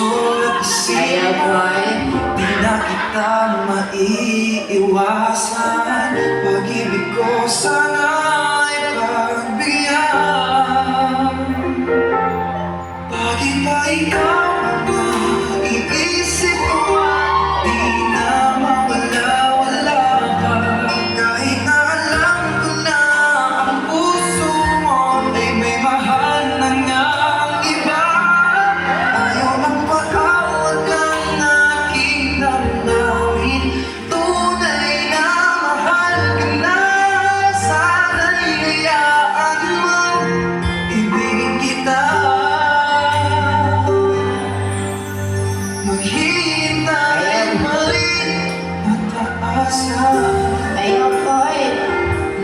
puso at isipan, di na kita maiiwasan. Pag-ibig ko sana'y pagbigyan. Bakit ba ikaw ang naiisip ko? Di na mawala-wala ka. Kahit na alam ko na ang puso mo ay may mahal na ngang iba. Ayaw ng paawag ang aking damdamin. Tunay na mahal ka na. Sana'y hayaan mo ibigin kita. Maghihintay malit mataasan. Ayaw, boy.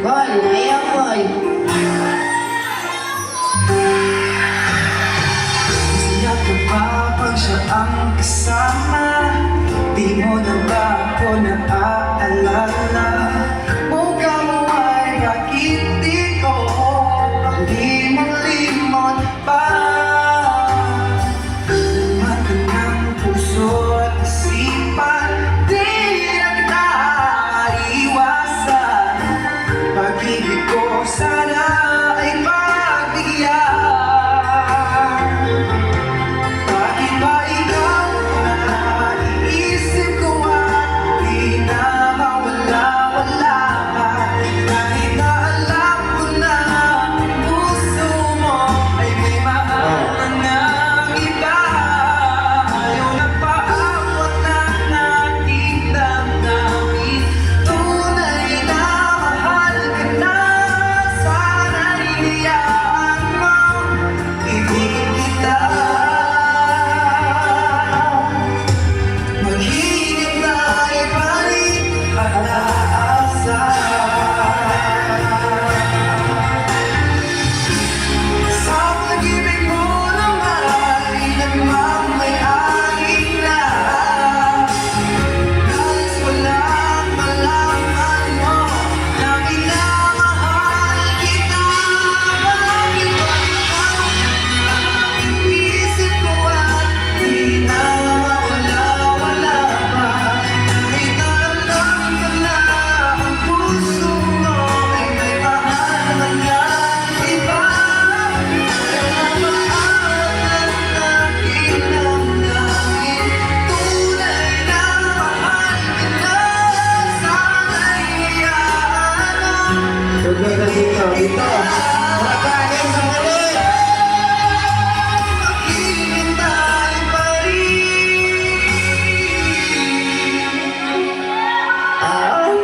Boy, ayaw, boy. Masaya ka ba pag siya ang kasama? Di mo na ba ako naaalala? Mukha mo ay bakit di ko limot-limot pa? Laman ka ng puso at isipan, di na kita iwasan. Pag-ibig ko sana ay pagbigyan. Bakit ba ikaw ang naiisip ko at di na mawala-wala ka? Kahit na alam ko na ang puso mo ay may mahal na ngang iba. Ayaw na paawat ng aking damdamin. Tunay na mahal ka na. Sana'y hayaan mo ibigin kita. Maghihintay pa rin pag-aasa. Sa pag-ibig mo naman ay nagmamayari na. Nais ko lang malaman mo na minamahal kita. Bakit ba ikaw ang iisip ko at di na mawala-wala pa? Kahit na alam ko na ang puso mo ay may mahal na ngang iba. Ayaw na maawat ng aking damdamin. Tunay na mahal ka na. Sana'y hayaan mo Tugay na dito. Dito. Makain sa mali. maghihintay pa rin ang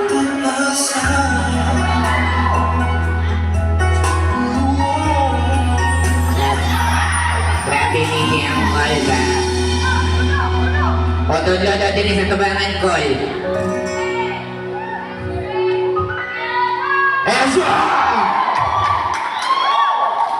Grabe nini ang call ba? O tudlo daw din sa tubangan call. Eso!